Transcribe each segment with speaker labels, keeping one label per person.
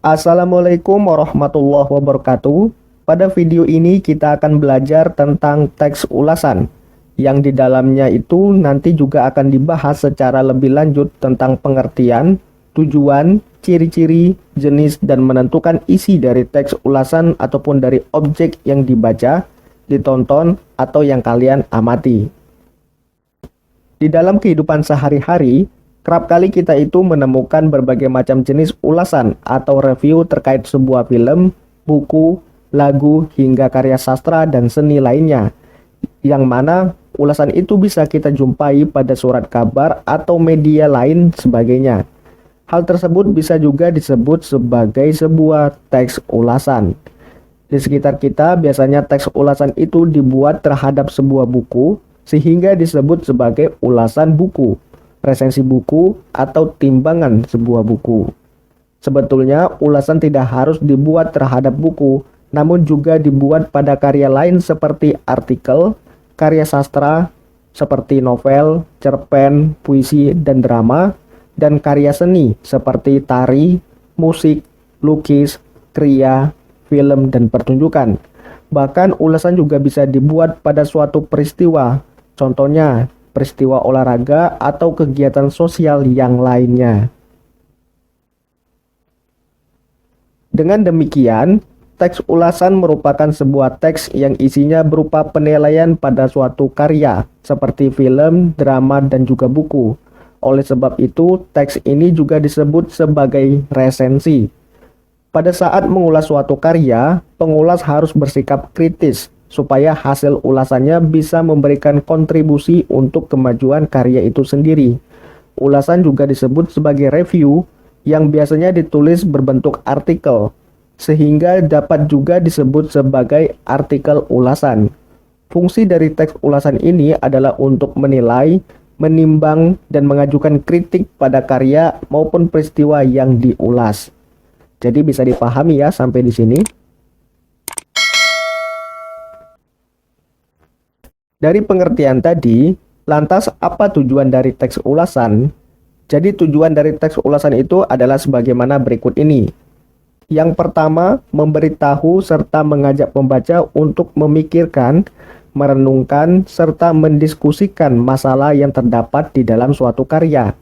Speaker 1: Assalamualaikum warahmatullahi wabarakatuh. Pada video ini kita akan belajar tentang teks ulasan, yang di dalamnya itu nanti juga akan dibahas secara lebih lanjut tentang pengertian, tujuan, ciri-ciri, jenis, dan menentukan isi dari teks ulasan ataupun dari objek yang dibaca, ditonton, atau yang kalian amati. Di dalam kehidupan sehari-hari, kerap kali kita itu menemukan berbagai macam jenis ulasan atau review terkait sebuah film, buku, lagu, hingga karya sastra dan seni lainnya, yang mana ulasan itu bisa kita jumpai pada surat kabar atau media lain sebagainya. Hal tersebut bisa juga disebut sebagai sebuah teks ulasan. Di sekitar kita biasanya teks ulasan itu dibuat terhadap sebuah buku, sehingga disebut sebagai ulasan buku, resensi buku, atau timbangan sebuah buku. Sebetulnya, ulasan tidak harus dibuat terhadap buku, namun juga dibuat pada karya lain seperti artikel, karya sastra, seperti novel, cerpen, puisi, dan drama, dan karya seni seperti tari, musik, lukis, kriya, film, dan pertunjukan. Bahkan ulasan juga bisa dibuat pada suatu peristiwa, contohnya peristiwa olahraga atau kegiatan sosial yang lainnya. Dengan demikian, teks ulasan merupakan sebuah teks yang isinya berupa penilaian pada suatu karya, seperti film, drama, dan juga buku. Oleh sebab itu, teks ini juga disebut sebagai resensi. Pada saat mengulas suatu karya, pengulas harus bersikap kritis, supaya hasil ulasannya bisa memberikan kontribusi untuk kemajuan karya itu sendiri. Ulasan juga disebut sebagai review, yang biasanya ditulis berbentuk artikel, sehingga dapat juga disebut sebagai artikel ulasan. Fungsi dari teks ulasan ini adalah untuk menilai, menimbang, dan mengajukan kritik pada karya maupun peristiwa yang diulas. Jadi bisa dipahami ya sampai di sini. Dari pengertian tadi, lantas apa tujuan dari teks ulasan? Jadi tujuan dari teks ulasan itu adalah sebagaimana berikut ini. Yang pertama, memberitahu serta mengajak pembaca untuk memikirkan, merenungkan, serta mendiskusikan masalah yang terdapat di dalam suatu karya.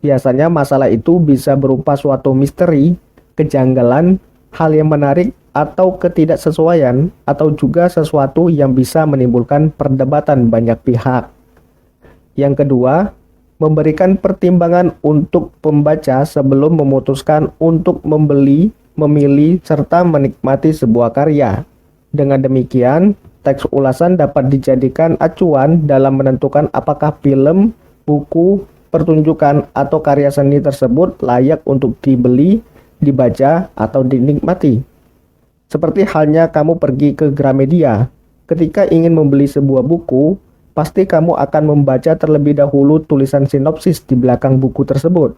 Speaker 1: Biasanya masalah itu bisa berupa suatu misteri, kejanggalan, hal yang menarik, atau ketidaksesuaian, atau juga sesuatu yang bisa menimbulkan perdebatan banyak pihak. Yang kedua, memberikan pertimbangan untuk pembaca sebelum memutuskan untuk membeli, memilih, serta menikmati sebuah karya. Dengan demikian, teks ulasan dapat dijadikan acuan dalam menentukan apakah film, buku, pertunjukan, atau karya seni tersebut layak untuk dibeli, dibaca, atau dinikmati. Seperti halnya kamu pergi ke Gramedia, ketika ingin membeli sebuah buku, pasti kamu akan membaca terlebih dahulu tulisan sinopsis di belakang buku tersebut.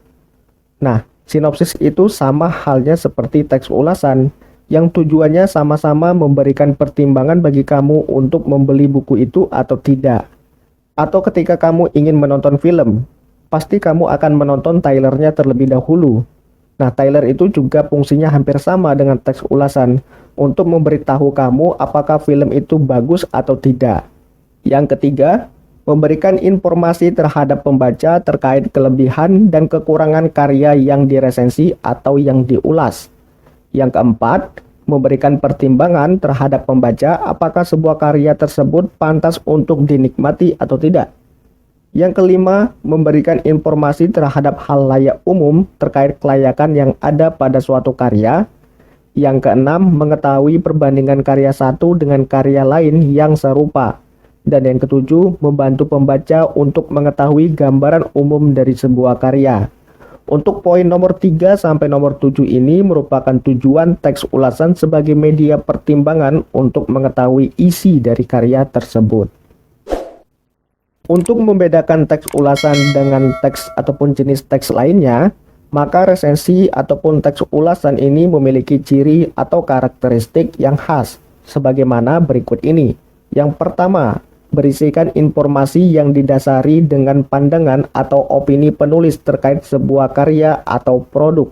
Speaker 1: Nah, sinopsis itu sama halnya seperti teks ulasan, yang tujuannya sama-sama memberikan pertimbangan bagi kamu untuk membeli buku itu atau tidak. Atau ketika kamu ingin menonton film, pasti kamu akan menonton trailernya terlebih dahulu. Nah, trailer itu juga fungsinya hampir sama dengan teks ulasan, untuk memberitahu kamu apakah film itu bagus atau tidak. Yang ketiga, memberikan informasi terhadap pembaca terkait kelebihan dan kekurangan karya yang diresensi atau yang diulas. Yang keempat, memberikan pertimbangan terhadap pembaca apakah sebuah karya tersebut pantas untuk dinikmati atau tidak. Yang kelima, memberikan informasi terhadap hal layak umum terkait kelayakan yang ada pada suatu karya. Yang keenam, mengetahui perbandingan karya satu dengan karya lain yang serupa. Dan yang ketujuh, membantu pembaca untuk mengetahui gambaran umum dari sebuah karya. Untuk poin nomor 3 sampai nomor 7 ini merupakan tujuan teks ulasan sebagai media pertimbangan untuk mengetahui isi dari karya tersebut. Untuk membedakan teks ulasan dengan teks ataupun jenis teks lainnya, maka resensi ataupun teks ulasan ini memiliki ciri atau karakteristik yang khas, sebagaimana berikut ini. Yang pertama, berisikan informasi yang didasari dengan pandangan atau opini penulis terkait sebuah karya atau produk.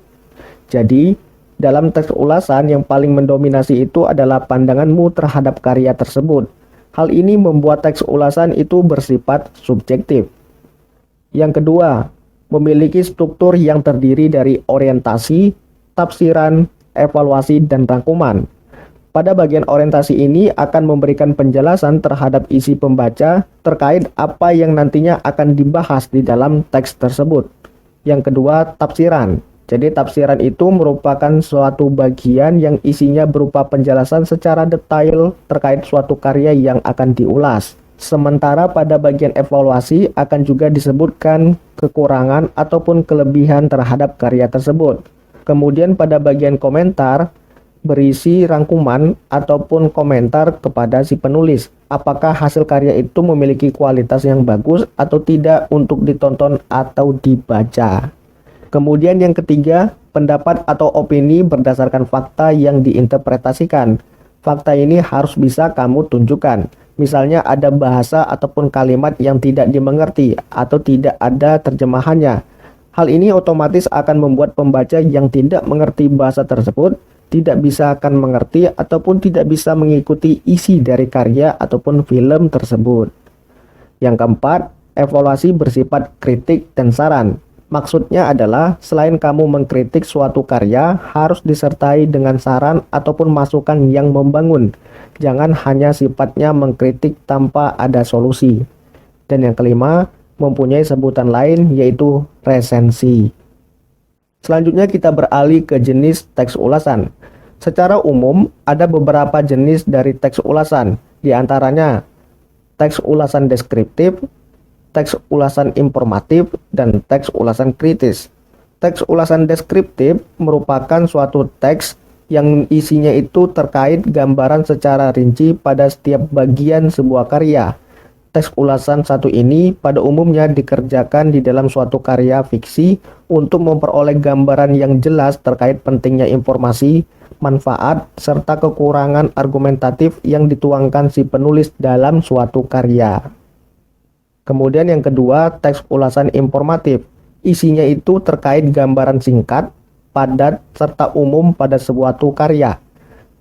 Speaker 1: Jadi, Dalam teks ulasan yang paling mendominasi itu adalah pandanganmu terhadap karya tersebut. Hal ini membuat teks ulasan itu bersifat subjektif. Yang kedua, memiliki struktur yang terdiri dari orientasi, tafsiran, evaluasi, dan rangkuman. Pada bagian orientasi ini akan memberikan penjelasan terhadap isi pembaca terkait apa yang nantinya akan dibahas di dalam teks tersebut. Yang kedua, tafsiran. Jadi tafsiran itu merupakan suatu bagian yang isinya berupa penjelasan secara detail terkait suatu karya yang akan diulas. Sementara pada bagian evaluasi akan juga disebutkan kekurangan ataupun kelebihan terhadap karya tersebut. Kemudian pada bagian komentar berisi rangkuman ataupun komentar kepada si penulis. Apakah hasil karya itu memiliki kualitas yang bagus atau tidak untuk ditonton atau dibaca. Kemudian yang ketiga, pendapat atau opini berdasarkan fakta yang diinterpretasikan. Fakta ini harus bisa kamu tunjukkan. Misalnya ada bahasa ataupun kalimat yang tidak dimengerti atau tidak ada terjemahannya. Hal ini otomatis akan membuat pembaca yang tidak mengerti bahasa tersebut tidak bisa akan mengerti ataupun tidak bisa mengikuti isi dari karya ataupun film tersebut. Yang keempat, evaluasi bersifat kritik dan saran. Maksudnya adalah selain kamu mengkritik suatu karya, harus disertai dengan saran ataupun masukan yang membangun. Jangan hanya sifatnya mengkritik tanpa ada solusi. Dan yang kelima, mempunyai sebutan lain yaitu resensi. Selanjutnya kita beralih ke jenis teks ulasan. Secara umum, ada beberapa jenis dari teks ulasan. Di antaranya, teks ulasan deskriptif, teks ulasan informatif, dan teks ulasan kritis. Teks ulasan deskriptif merupakan suatu teks yang isinya itu terkait gambaran secara rinci pada setiap bagian sebuah karya. Teks ulasan satu ini pada umumnya dikerjakan di dalam suatu karya fiksi untuk memperoleh gambaran yang jelas terkait pentingnya informasi, manfaat, serta kekurangan argumentatif yang dituangkan si penulis dalam suatu karya. Kemudian yang kedua, teks ulasan informatif. Isinya itu terkait gambaran singkat, padat, serta umum pada suatu karya.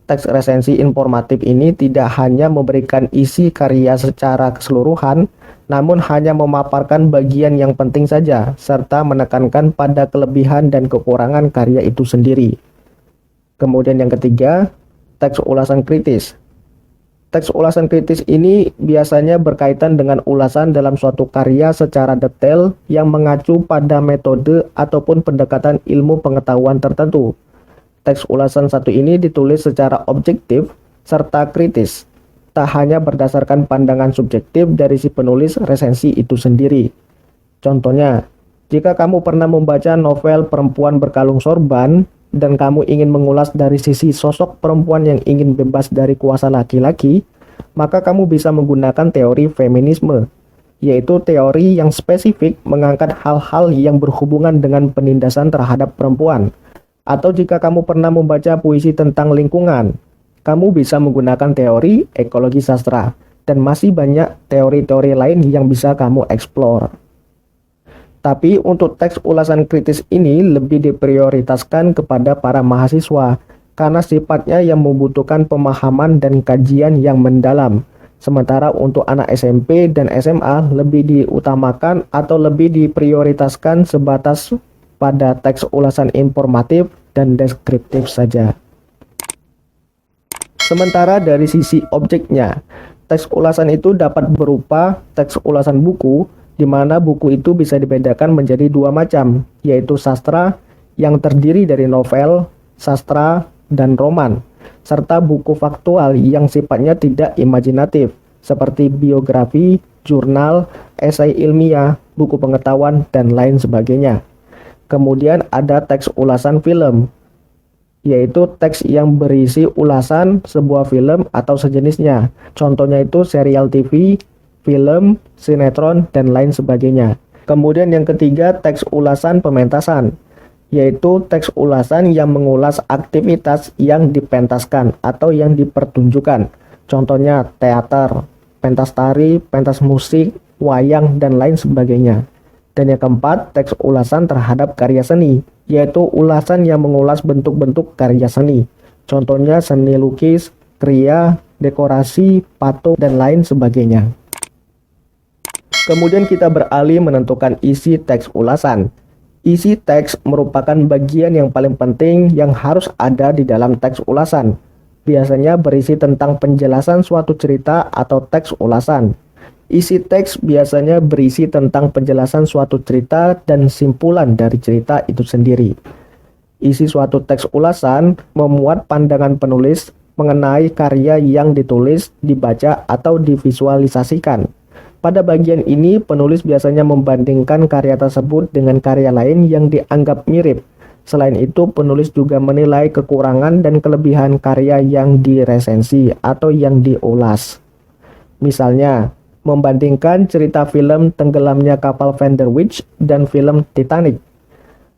Speaker 1: Teks resensi informatif ini tidak hanya memberikan isi karya secara keseluruhan, namun hanya memaparkan bagian yang penting saja, serta menekankan pada kelebihan dan kekurangan karya itu sendiri. Kemudian yang ketiga, teks ulasan kritis. Teks ulasan kritis ini biasanya berkaitan dengan ulasan dalam suatu karya secara detail yang mengacu pada metode ataupun pendekatan ilmu pengetahuan tertentu. Teks ulasan satu ini ditulis secara objektif serta kritis, tak hanya berdasarkan pandangan subjektif dari si penulis resensi itu sendiri. Contohnya, jika kamu pernah membaca novel Perempuan Berkalung Sorban, dan kamu ingin mengulas dari sisi sosok perempuan yang ingin bebas dari kuasa laki-laki, maka kamu bisa menggunakan teori feminisme, yaitu teori yang spesifik mengangkat hal-hal yang berhubungan dengan penindasan terhadap perempuan. Atau jika kamu pernah membaca puisi tentang lingkungan, kamu bisa menggunakan teori ekologi sastra, dan masih banyak teori-teori lain yang bisa kamu eksplor. Tapi untuk teks ulasan kritis ini lebih diprioritaskan kepada para mahasiswa karena sifatnya yang membutuhkan pemahaman dan kajian yang mendalam. Sementara untuk anak SMP dan SMA lebih diutamakan atau lebih diprioritaskan sebatas pada teks ulasan informatif dan deskriptif saja. Sementara dari sisi objeknya, teks ulasan itu dapat berupa teks ulasan buku, di mana buku itu bisa dibedakan menjadi dua macam, yaitu sastra yang terdiri dari novel, sastra, dan roman, serta buku faktual yang sifatnya tidak imajinatif, seperti biografi, jurnal, esai ilmiah, buku pengetahuan, dan lain sebagainya. Kemudian ada teks ulasan film, yaitu teks yang berisi ulasan sebuah film atau sejenisnya. Contohnya itu serial TV, film, sinetron, dan lain sebagainya. Kemudian yang ketiga, teks ulasan pementasan, yaitu teks ulasan yang mengulas aktivitas yang dipentaskan atau yang dipertunjukkan. Contohnya teater, pentas tari, pentas musik, wayang, dan lain sebagainya. Dan yang keempat, teks ulasan terhadap karya seni, yaitu ulasan yang mengulas bentuk-bentuk karya seni. Contohnya seni lukis, kriya, dekorasi, patung, dan lain sebagainya. Kemudian kita beralih menentukan isi teks ulasan. Isi teks merupakan bagian yang paling penting yang harus ada di dalam teks ulasan. Biasanya berisi tentang penjelasan suatu cerita atau teks ulasan. Isi teks biasanya berisi tentang penjelasan suatu cerita dan simpulan dari cerita itu sendiri. Isi suatu teks ulasan memuat pandangan penulis mengenai karya yang ditulis, dibaca, atau divisualisasikan. Pada bagian ini, penulis biasanya membandingkan karya tersebut dengan karya lain yang dianggap mirip. Selain itu, penulis juga menilai kekurangan dan kelebihan karya yang diresensi atau yang diulas. Misalnya, membandingkan cerita film tenggelamnya kapal Van der Wijk dan film Titanic.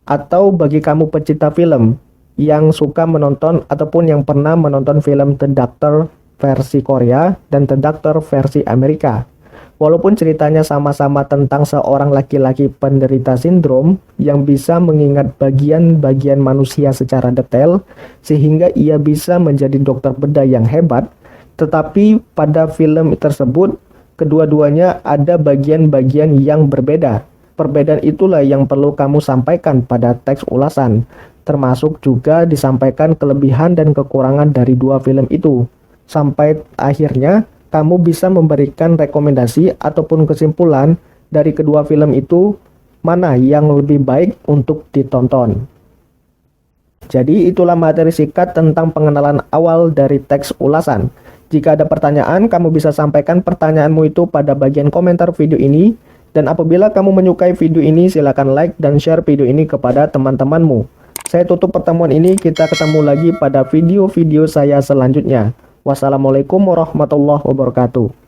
Speaker 1: Atau bagi kamu pecinta film yang suka menonton ataupun yang pernah menonton film The Doctor versi Korea dan The Doctor versi Amerika. Walaupun ceritanya sama-sama tentang seorang laki-laki penderita sindrom yang bisa mengingat bagian-bagian manusia secara detail sehingga ia bisa menjadi dokter bedah yang hebat, tetapi pada film tersebut kedua-duanya ada bagian-bagian yang berbeda. Perbedaan itulah yang perlu kamu sampaikan pada teks ulasan, termasuk juga disampaikan kelebihan dan kekurangan dari dua film itu. Sampai akhirnya kamu bisa memberikan rekomendasi ataupun kesimpulan dari kedua film itu mana yang lebih baik untuk ditonton. Jadi itulah materi singkat tentang pengenalan awal dari teks ulasan. Jika ada pertanyaan, kamu bisa sampaikan pertanyaanmu itu pada bagian komentar video ini. Dan apabila kamu menyukai video ini, silakan like dan share video ini kepada teman-temanmu. Saya tutup pertemuan ini, kita ketemu lagi pada video-video saya selanjutnya. Wassalamualaikum warahmatullahi wabarakatuh.